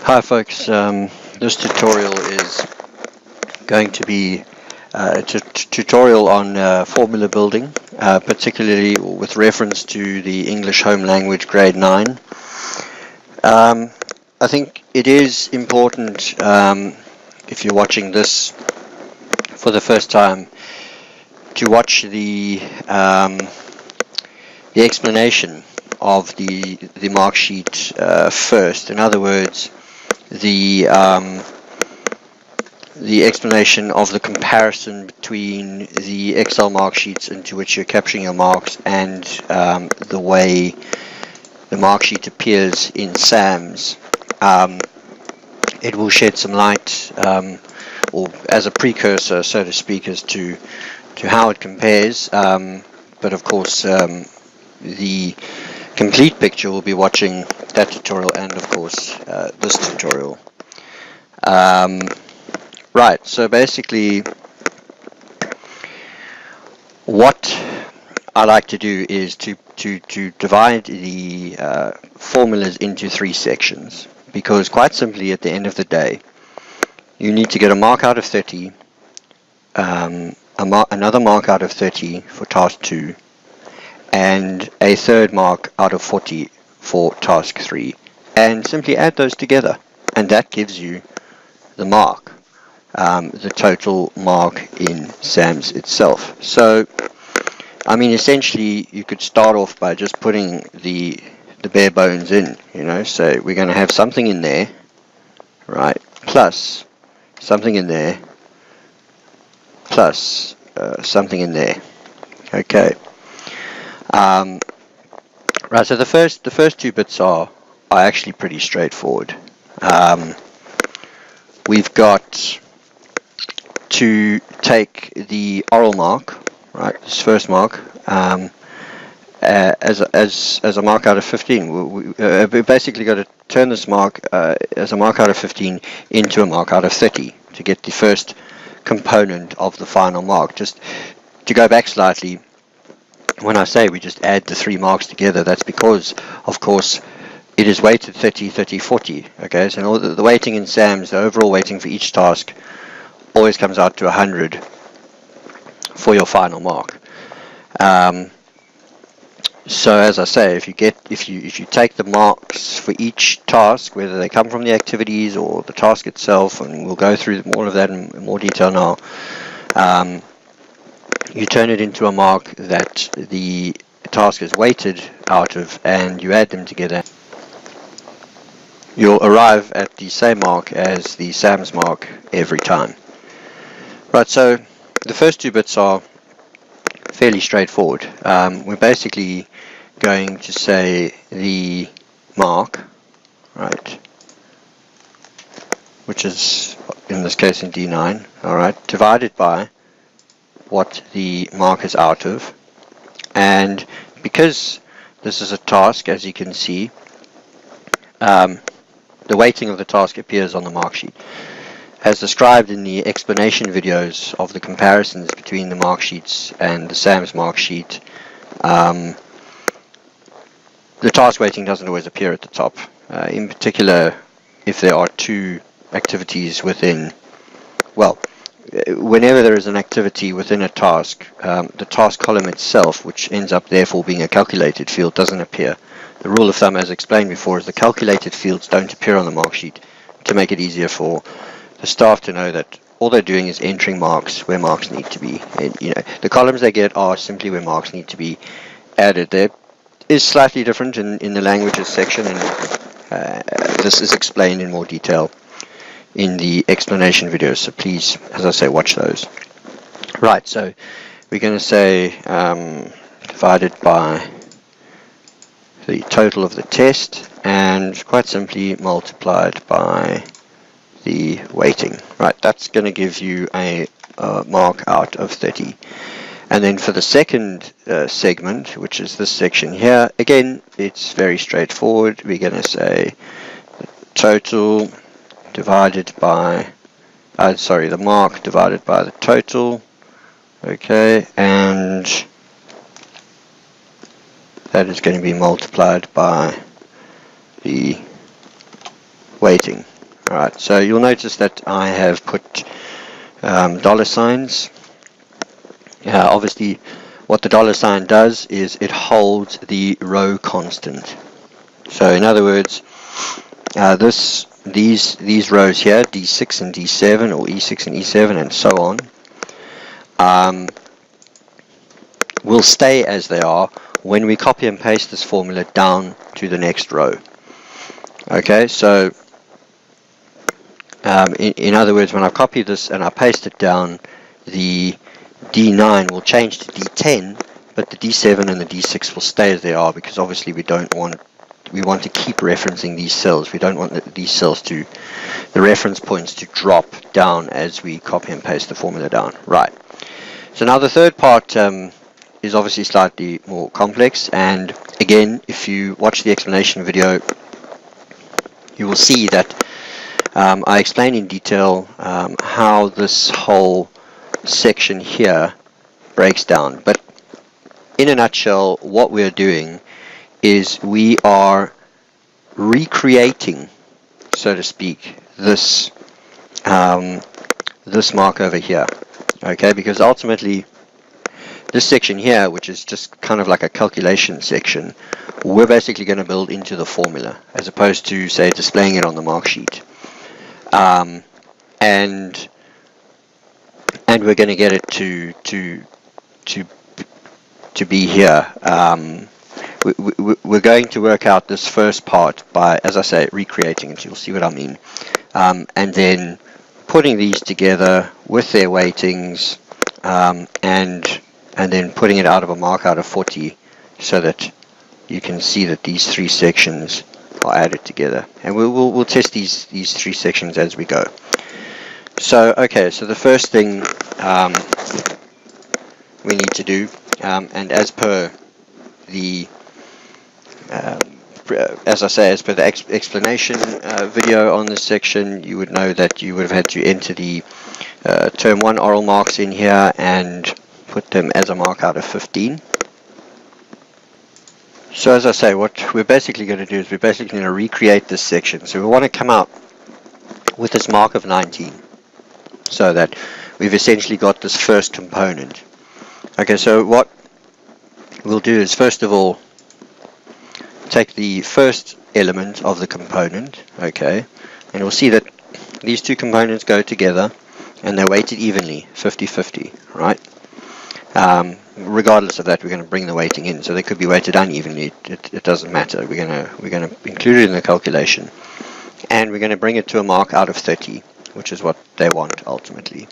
Hi folks, this tutorial is going to be a tutorial on formula building, particularly with reference to the English Home Language grade 9. I think it is important, if you're watching this for the first time, to watch the explanation of the mark sheet first. In other words, the explanation of the comparison between the Excel mark sheets into which you're capturing your marks and the way the mark sheet appears in SASAMS. It will shed some light, or as a precursor, so to speak, as to how it compares, but of course the complete picture will be watching that tutorial and of course this tutorial. Right, so basically what I like to do is to divide the formulas into 3 sections, because quite simply at the end of the day you need to get a mark out of 30, another mark out of 30 for task 2, and a third mark out of 40 for task 3, and simply add those together, and that gives you the mark, the total mark in SASAMS itself. So I mean, essentially you could start off by just putting the bare bones in, so we're going to have something in there, right, plus something in there, plus something in there. Okay. Right, so the first 2 bits are actually pretty straightforward. We've got to take the oral mark, right, this first mark, as a mark out of 15. We basically got to turn this mark as a mark out of 15 into a mark out of 30 to get the first component of the final mark. Just to go back slightly, when I say we just add the 3 marks together, that's because, of course, it is weighted 30, 30, 40. Okay, so the weighting in SASAMS, the overall weighting for each task, always comes out to 100 for your final mark. So as I say, if you take the marks for each task, whether they come from the activities or the task itself, and we'll go through all of that in more detail now, you turn it into a mark that the task is weighted out of, and you add them together. You'll arrive at the same mark as the SASAMS mark every time. Right, so the first 2 bits are fairly straightforward. We're basically going to say the mark, right, which is in this case in D9, alright, divided by what the mark is out of, and because this is a task, as you can see, the weighting of the task appears on the mark sheet. As described in the explanation videos of the comparisons between the mark sheets and the SASAMS mark sheet, the task weighting doesn't always appear at the top. In particular, if there are 2 activities within, well, whenever there is an activity within a task, the task column itself, which ends up therefore being a calculated field, doesn't appear. The rule of thumb, as explained before, is the calculated fields don't appear on the mark sheet to make it easier for the staff to know that all they're doing is entering marks where marks need to be. And, the columns they get are simply where marks need to be added. There is slightly different in the languages section, and this is explained in more detail in the explanation videos, so please, as I say, watch those. Right, so we're going to say divided by the total of the test, and quite simply multiplied by the weighting. Right, that's going to give you a mark out of 30. And then for the second segment, which is this section here, again, it's very straightforward. We're going to say the total divided by, the mark divided by the total, okay, and that is going to be multiplied by the weighting. Alright, so you'll notice that I have put dollar signs. Obviously, what the dollar sign does is it holds the row constant. So in other words, these rows here, D6 and D7, or E6 and E7, and so on, will stay as they are when we copy and paste this formula down to the next row. Okay, so in other words, when I copy this and I paste it down, the D9 will change to D10, but the D7 and the D6 will stay as they are, because obviously we want to keep referencing these cells. We don't want these cells the reference points to drop down as we copy and paste the formula down. Right. So now the third part is obviously slightly more complex, and again, if you watch the explanation video, you will see that I explain in detail how this whole section here breaks down. But in a nutshell, what we're doing is we are recreating, so to speak, this this mark over here. Okay, because ultimately this section here, which is just kind of like a calculation section, we're basically going to build into the formula as opposed to, say, displaying it on the mark sheet. And we're going to get it to be here. We're going to work out this first part by, as I say, recreating it. You'll see what I mean. And then putting these together with their weightings, and then putting it out of a mark out of 40, so that you can see that these three sections are added together. And we'll test these three sections as we go. So okay, so the first thing we need to do, and as per the as I say, as per the explanation video on this section, you would know that you would have had to enter the term 1 oral marks in here and put them as a mark out of 15. So as I say, what we're basically going to do is we're basically going to recreate this section. So we want to come out with this mark of 19, so that we've essentially got this first component. Okay, so what we'll do is, first of all, take the first element of the component, okay, and we'll see that these two components go together and they're weighted evenly, 50-50, right? Regardless of that, we're going to bring the weighting in, so they could be weighted unevenly. It doesn't matter. We're going to include it in the calculation, and we're going to bring it to a mark out of 30, which is what they want ultimately.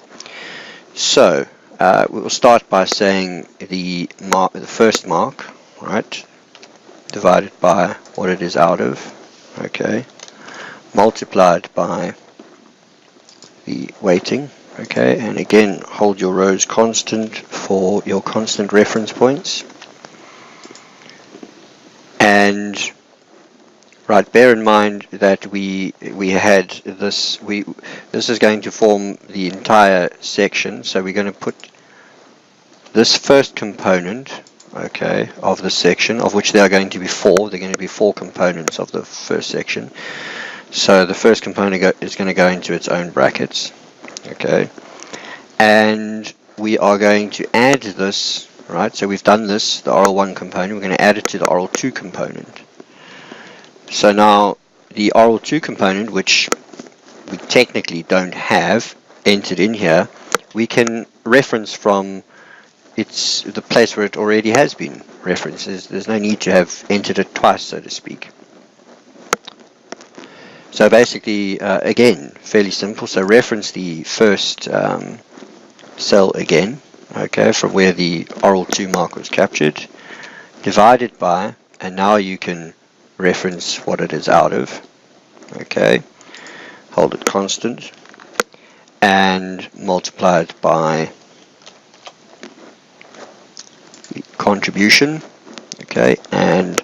So we will start by saying the first mark, right, divided by what it is out of, okay, multiplied by the weighting, okay, and again hold your rows constant for your constant reference points. And right, bear in mind that we had this, this is going to form the entire section, so we're going to put this first component, okay, of the section, of which there are going to be 4. There are going to be 4 components of the first section. So the first component is going to go into its own brackets, okay, and we are going to add this, right, so we've done this, the oral 1 component, we're going to add it to the oral 2 component. So now the oral 2 component, which we technically don't have entered in here, we can reference from the place where it already has been referenced. There's no need to have entered it twice, so to speak. So basically, again, fairly simple. So reference the first cell again, okay, from where the oral 2 mark was captured, divide it by, and now you can reference what it is out of, okay, hold it constant, and multiply it by the contribution, okay, and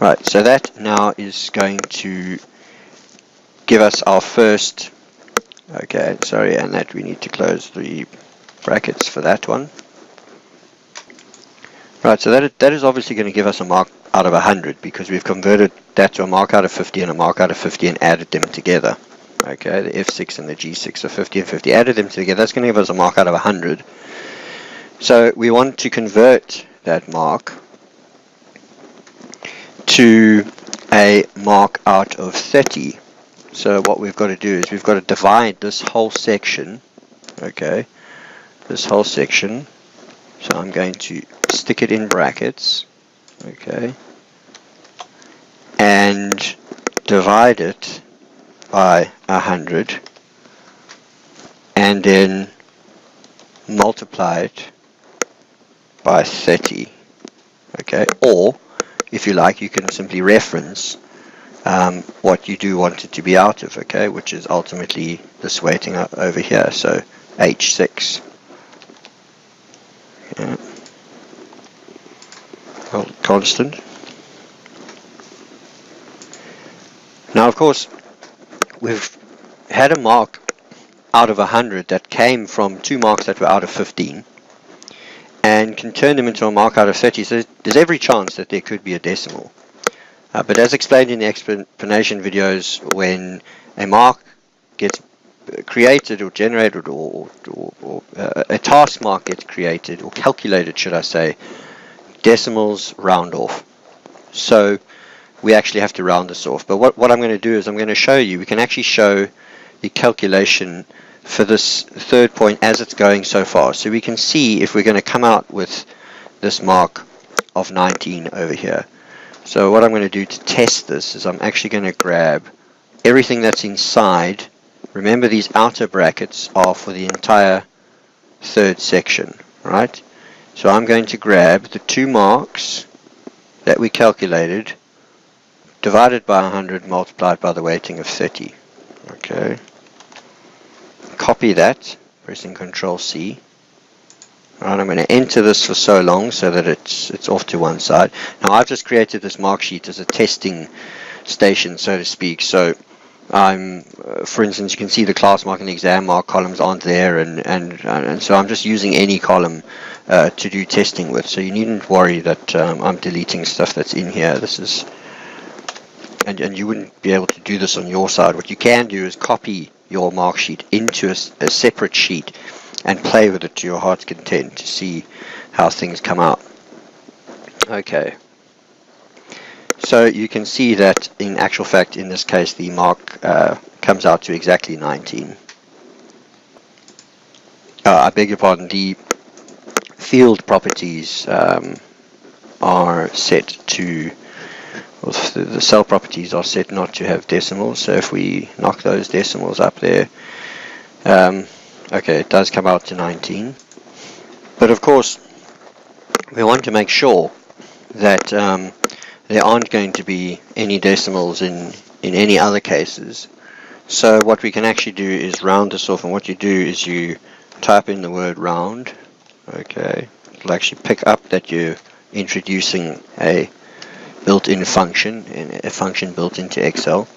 right, so that now is going to give us our first, okay, sorry, and that we need to close the brackets for that one. Right, so that is obviously going to give us a mark out of 100 because we've converted that to a mark out of 50 and a mark out of 50 and added them together. Okay, the F6 and the G6 are 50 and 50. Added them together, that's going to give us a mark out of 100. So we want to convert that mark to a mark out of 30. So what we've got to do is we've got to divide this whole section, okay, this whole section. So I'm going to stick it in brackets, okay, and divide it by 100, and then multiply it by 30, okay, or if you like you can simply reference what you do want it to be out of, okay, which is ultimately this weighting over here, so H6. Yeah. Constant. Now, of course, we've had a mark out of 100 that came from two marks that were out of 15, and can turn them into a mark out of 30. So there's every chance that there could be a decimal. But as explained in the explanation videos, when a mark gets created or generated, or a task mark gets created or calculated, should I say, decimals round off. So we actually have to round this off. But what I'm going to do is I'm going to show you, we can actually show the calculation for this third point as it's going so far. So we can see if we're going to come out with this mark of 19 over here. So what I'm going to do to test this is I'm actually going to grab everything that's inside. Remember, these outer brackets are for the entire third section, right? So I'm going to grab the two marks that we calculated, divided by 100, multiplied by the weighting of 30. Okay. Copy that, pressing Control C. Right, I'm going to enter this for so long so that it's off to one side. Now I've just created this mark sheet as a testing station, so to speak. So I'm, for instance, you can see the class mark and the exam mark columns aren't there, and so I'm just using any column to do testing with. So you needn't worry that I'm deleting stuff that's in here. This is, and you wouldn't be able to do this on your side. What you can do is copy your mark sheet into a separate sheet and play with it to your heart's content to see how things come out. Okay. So you can see that in actual fact, in this case, the mark comes out to exactly 19. I beg your pardon, the field properties are set to, well, the cell properties are set not to have decimals. So if we knock those decimals up there, okay, it does come out to 19. But of course, we want to make sure that there aren't going to be any decimals in any other cases. So what we can actually do is round this off, and what you do is you type in the word round. Okay, it'll actually pick up that you're introducing a built-in function, a function built into Excel.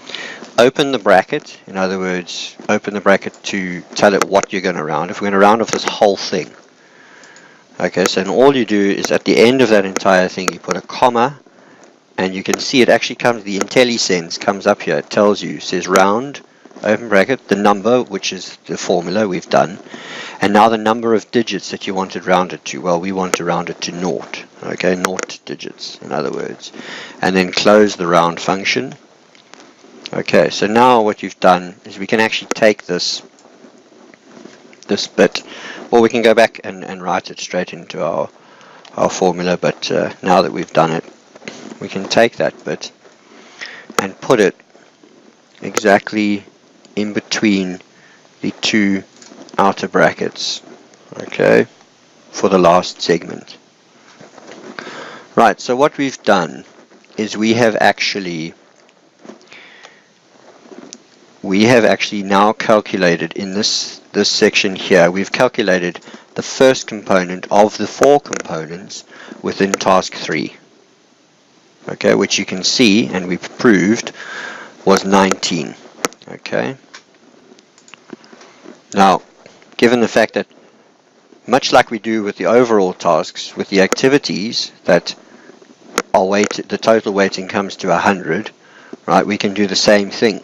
Open the bracket, in other words, open the bracket to tell it what you're going to round. If we're going to round off this whole thing. Okay, so then all you do is at the end of that entire thing, you put a comma, and you can see it actually comes, the IntelliSense comes up here. It tells you, says round, open bracket, the number, which is the formula we've done, and now the number of digits that you want it rounded to. Well, we want to round it to 0. Okay, 0 digits, in other words. And then close the round function. Okay, so now what you've done is we can actually take this bit, or we can go back and write it straight into our formula, but now that we've done it, we can take that bit and put it exactly in between the two outer brackets, okay, for the last segment. Right, so what we've done is we have actually now calculated in this section here, we've calculated the first component of the 4 components within task 3. Okay, which you can see, and we've proved, was 19. Okay. Now, given the fact that much like we do with the overall tasks, with the activities that are weighted, the total weighting comes to 100, right? We can do the same thing.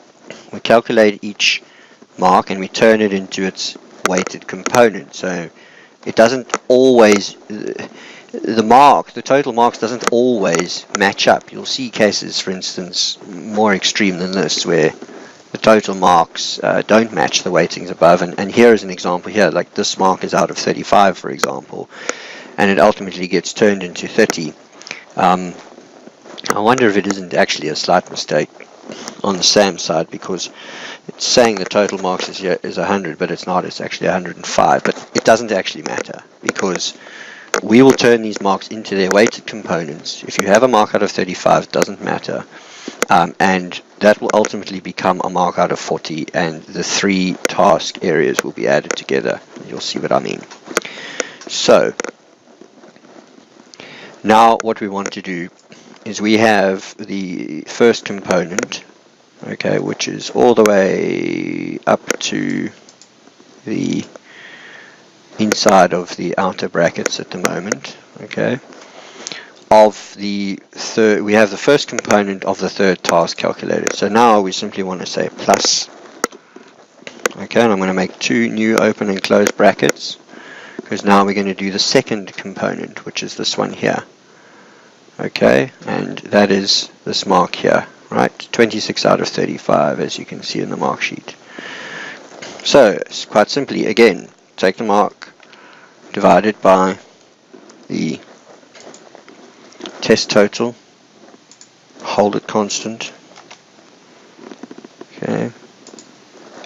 We calculate each mark and we turn it into its weighted component. So it doesn't always, the total marks doesn't always match up. You'll see cases, for instance, more extreme than this, where the total marks don't match the weightings above. And here is an example here, like this mark is out of 35, for example, and it ultimately gets turned into 30. I wonder if it isn't actually a slight mistake on the SAM side, because it's saying the total marks is 100, but it's not. It's actually 105. But it doesn't actually matter, because we will turn these marks into their weighted components. If you have a mark out of 35, it doesn't matter. And that will ultimately become a mark out of 40, and the 3 task areas will be added together. You'll see what I mean. So now what we want to do is we have the first component, okay, which is all the way up to the inside of the outer brackets at the moment, okay. Of the third, we have the first component of the third task calculated. So now we simply want to say plus, okay, and I'm going to make 2 new open and close brackets, because now we're going to do the second component, which is this one here, okay, and that is this mark here, right, 26 out of 35, as you can see in the mark sheet. So quite simply, again, take the mark divided by the test total, hold it constant, okay,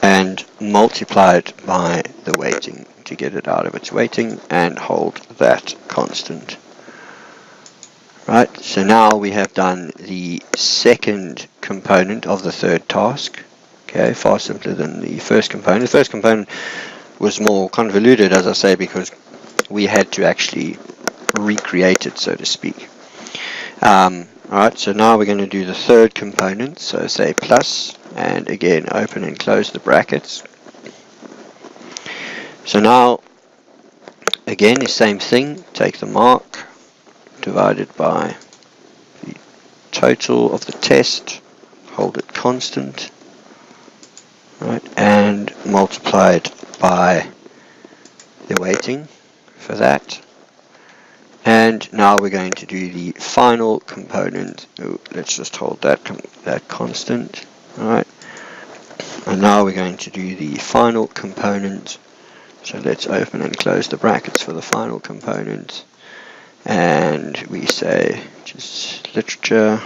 and multiply it by the weighting to get it out of its weighting, and hold that constant. Right, so now we have done the second component of the third task, okay, far simpler than the first component. The first component was more convoluted, as I say, because we had to actually recreate it, so to speak. Alright, so now we're going to do the third component, so say plus, and again open and close the brackets. So now, again, the same thing, take the mark divided by the total of the test, hold it constant, right, and multiply it by the weighting for that. And now we're going to do the final component. Let's just hold that constant, right? And now we're going to do the final component. So let's open and close the brackets for the final component. And we say just literature,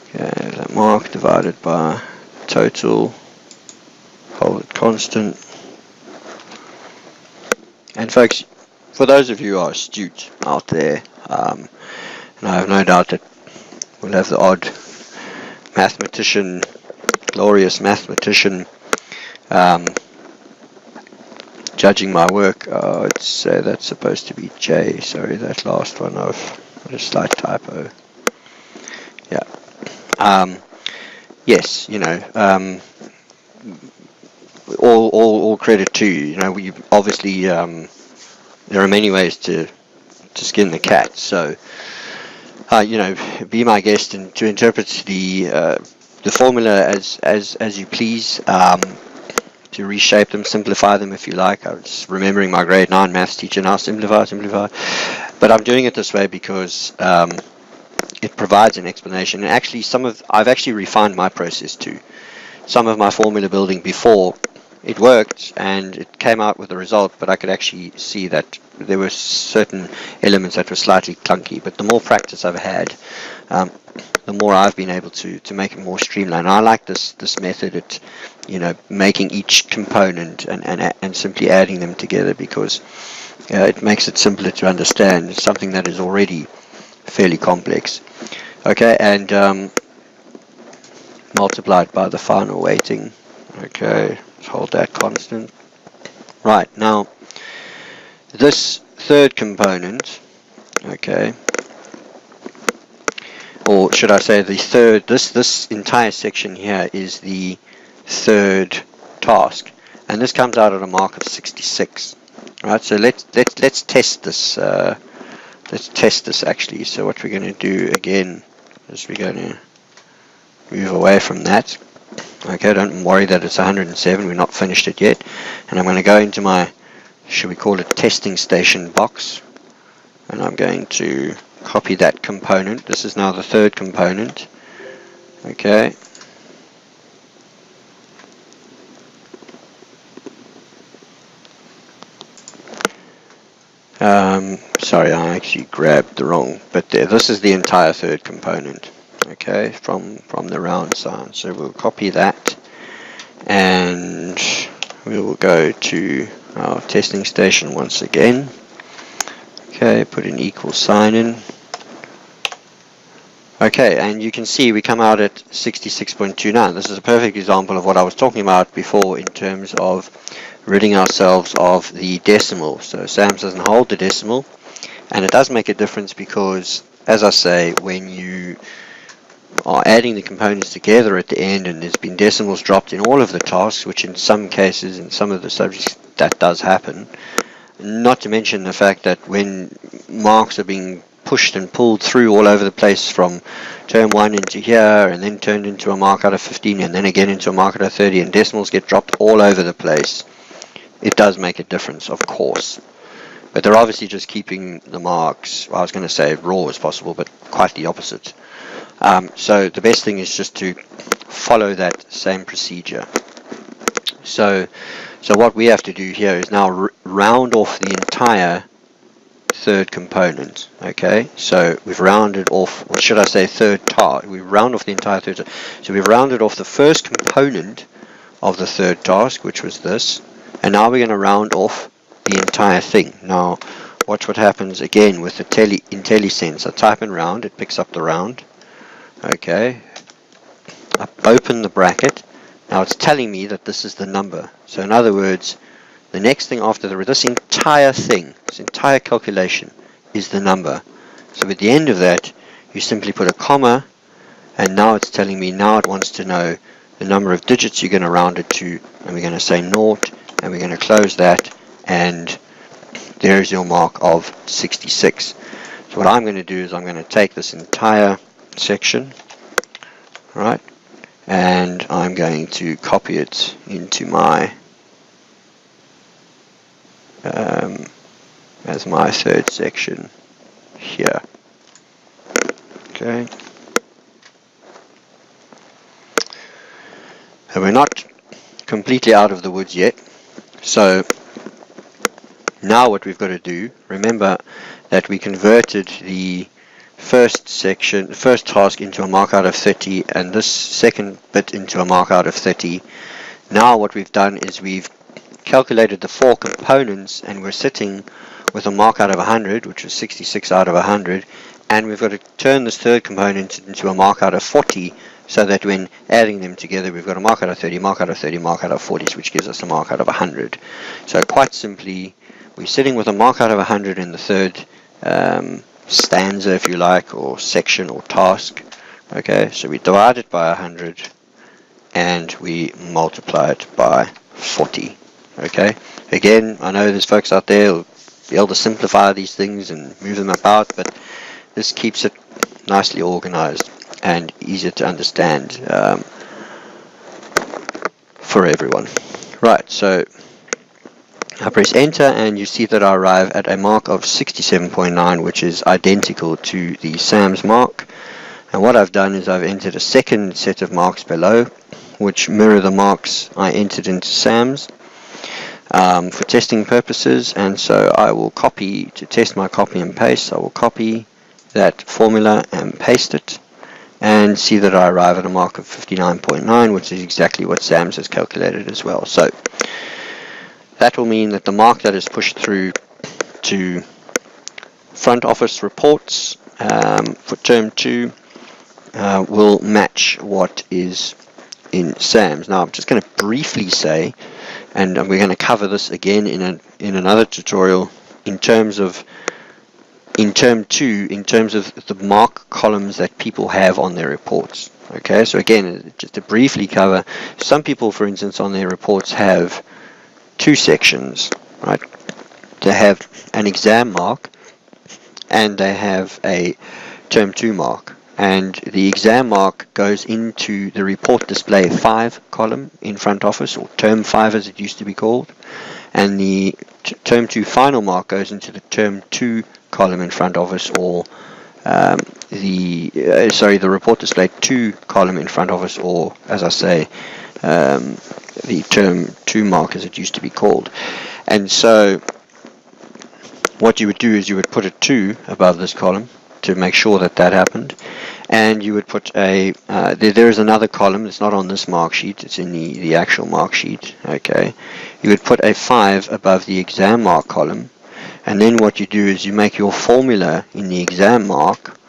okay, that mark divided by total, hold it constant. And folks, for those of you who are astute out there, and I have no doubt that we'll have the odd mathematician, glorious mathematician, judging my work. I'd say that's supposed to be J. Sorry, that last one, I've got a slight typo. Yeah. Yes, you know, all credit to you. You know, we obviously there are many ways to skin the cat. So, you know, be my guest and to interpret the formula as you please. To reshape them, simplify them if you like. I was remembering my grade 9 maths teacher now, simplify. But I'm doing it this way because it provides an explanation. And actually, I've actually refined my process too. Some of my formula building before, it worked and it came out with a result, but I could actually see that there were certain elements that were slightly clunky. But the more practice I've had, the more I've been able to make it more streamlined. I like this method at, you know, making each component and simply adding them together, because it makes it simpler to understand something that is already fairly complex. Okay, and multiplied by the final weighting. Okay, let's hold that constant. Right, now this third component, okay, or should I say the third, this entire section here is the third task, and this comes out at a mark of 66. Right, so let's test this. Let's test this actually. So what we're going to do again is we're going to move away from that. Okay, don't worry that it's 107. We're not finished it yet. And I'm going to go into my, should we call it, testing station box, and I'm going to copy that component. This is now the third component. Okay. Sorry, I actually grabbed the wrong bit there. This is the entire third component, okay, from the round sign. So we'll copy that, and we will go to our testing station once again. Okay, put an equal sign in. Okay, and you can see we come out at 66.29. This is a perfect example of what I was talking about before in terms of ridding ourselves of the decimal. So SASAMS doesn't hold the decimal, and it does make a difference because, as I say, when you are adding the components together at the end and there's been decimals dropped in all of the tasks, which in some cases, in some of the subjects, that does happen, not to mention the fact that when marks are being pushed and pulled through all over the place from term 1 into here and then turned into a mark out of 15 and then again into a mark out of 30 and decimals get dropped all over the place, it does make a difference, of course. But they're obviously just keeping the marks, well, I was going to say raw as possible, but quite the opposite. So the best thing is just to follow that same procedure. So what we have to do here is now round off the entire third component. Okay, so we've rounded off, or should I say third task, we round off the entire third. So we've rounded off the first component of the third task, which was this, and now we're going to round off the entire thing. Now watch what happens again with the IntelliSense. I type in round, it picks up the round. Okay, I open the bracket. Now it's telling me that this is the number. So in other words, the next thing after this entire thing, this entire calculation is the number. So at the end of that, you simply put a comma, and now it's telling me, now it wants to know the number of digits you're going to round it to, and we're going to say 0, and we're going to close that, and there's your mark of 66. So what I'm going to do is I'm going to take this entire section, right, and I'm going to copy it into my as my third section here. Okay, and we're not completely out of the woods yet. So now what we've got to do, remember that we converted the first section, the first task into a mark out of 30, and this second bit into a mark out of 30. Now what we've done is we've calculated the 4 components, and we're sitting with a mark out of 100, which is 66 out of 100, and we've got to turn this third component into a mark out of 40, so that when adding them together we've got a mark out of 30, mark out of 30, mark out of 40, which gives us a mark out of 100. So quite simply, we're sitting with a mark out of 100 in the third stanza, if you like, or section or task. Okay, so we divide it by 100 and we multiply it by 40. Okay, again, I know there's folks out there who'll be able to simplify these things and move them about, but this keeps it nicely organized and easier to understand for everyone. Right, so I press enter and you see that I arrive at a mark of 67.9, which is identical to the SASAMS mark. And what I've done is I've entered a second set of marks below, which mirror the marks I entered into SASAMS for testing purposes. And so I will copy, to test my copy and paste, I will copy that formula and paste it, and see that I arrive at a mark of 59.9, which is exactly what SASAMS has calculated as well. So that will mean that the mark that is pushed through to front office reports for term 2 will match what is in SASAMS. Now I'm just going to briefly say, and we're going to cover this again in another tutorial, in terms of in term 2, in terms of the mark columns that people have on their reports. Okay, so again, just to briefly cover, some people, for instance, on their reports have 2 sections, right? they have an exam mark and they have a term 2 mark. And the exam mark goes into the report display 5 column in front office, or term 5 as it used to be called. And the term 2 final mark goes into the term 2 column in front office, or the report display 2 column in front office, or as I say, the term 2 mark as it used to be called. And so what you would do is you would put a 2 above this column to make sure that that happened, and you would put a there is another column. It's not on this mark sheet, it's in the actual mark sheet. Okay, you would put a 5 above the exam mark column, and then what you do is you make your formula in the exam mark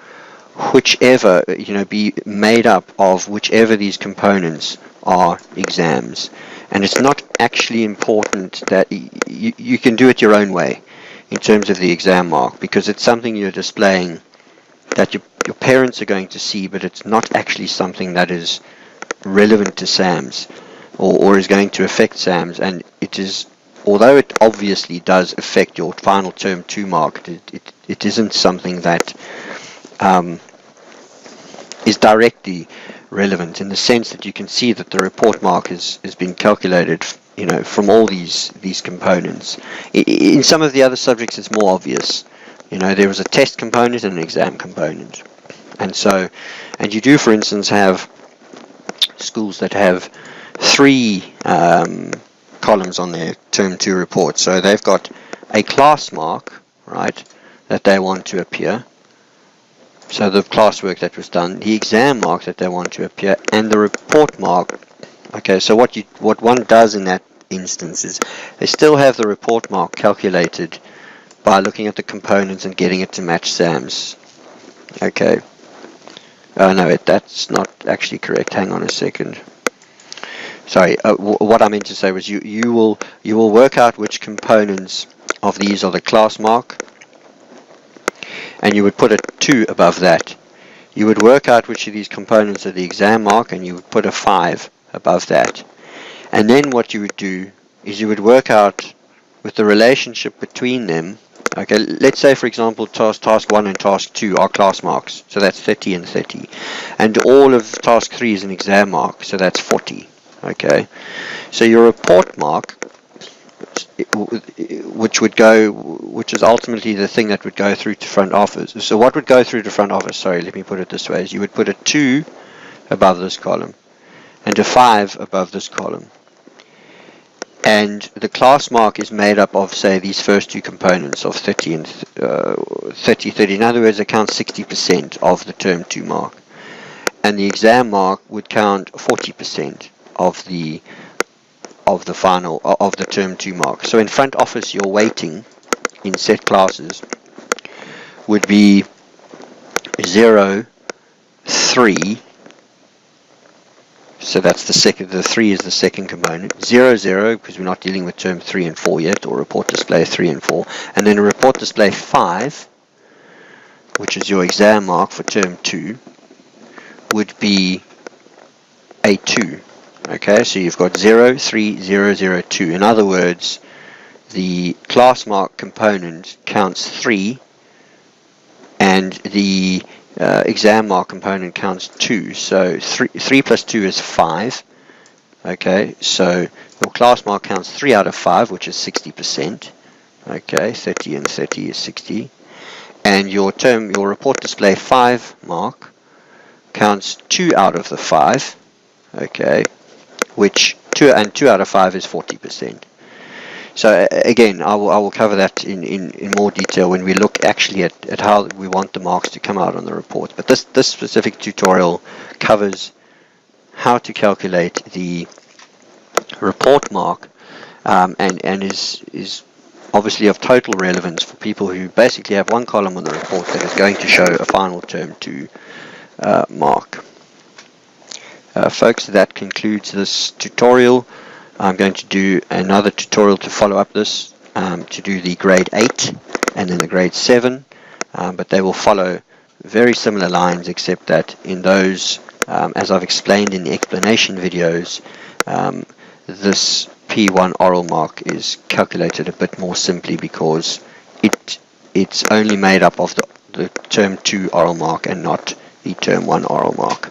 whichever, be made up of whichever these components are exams. And it's not actually important that you can do it your own way in terms of the exam mark, because it's something you're displaying that your parents are going to see, but it's not actually something that is relevant to SAMS or is going to affect SAMS. And it is, although it obviously does affect your final term 2 mark, it isn't something that is directly relevant, in the sense that you can see that the report mark has been calculated from all these components. In some of the other subjects it's more obvious. There was a test component and an exam component, and you do, for instance, have schools that have 3 columns on their term 2 report. So they've got a class mark, right, that they want to appear, so the classwork that was done, the exam mark that they want to appear, and the report mark. Okay, so what one does in that instance is they still have the report mark calculated by looking at the components and getting it to match SAMS. Okay. Oh no, that's not actually correct. Hang on a second. Sorry. What I meant to say was you will work out which components of these are the class mark, and you would put a 2 above that. You would work out which of these components are the exam mark, and you would put a 5 above that. And then what you would do is you would work out with the relationship between them. Okay, let's say, for example, task 1 and task 2 are class marks, so that's 30 and 30. And all of task 3 is an exam mark, so that's 40. Okay, so your report mark, which is ultimately the thing that would go through to front office. So what would go through to front office, sorry, let me put it this way, is you would put a 2 above this column and a 5 above this column. And the class mark is made up of, say, these first 2 components of 30 and 30. In other words, it counts 60% of the term 2 mark. And the exam mark would count 40% of the final of the term 2 mark. So in front office, your weighting in set classes would be 0, 3. So that's the second. The 3 is the second component. 0, 0, because we're not dealing with term 3 and 4 yet, or report display 3 and 4. And then a report display 5, which is your exam mark for term 2, would be a 2. Okay, so you've got 0, 3, 0, 0, 2. In other words, the class mark component counts 3, and the exam mark component counts 2. So 3 plus 2 is 5. Okay, so your class mark counts 3 out of 5, which is 60%. Okay, 30 and 30 is 60. And your report display 5 mark counts 2 out of the 5. Okay, which 2 out of 5 is 40%. So again, I will cover that in more detail when we look actually at how we want the marks to come out on the report. But this specific tutorial covers how to calculate the report mark, and is obviously of total relevance for people who basically have one column on the report that is going to show a final term 2 mark. Folks, that concludes this tutorial. I'm going to do another tutorial to follow up this, to do the grade 8 and then the grade 7, but they will follow very similar lines, except that in those, as I've explained in the explanation videos, this P1 oral mark is calculated a bit more simply because it's only made up of the term 2 oral mark and not the term 1 oral mark.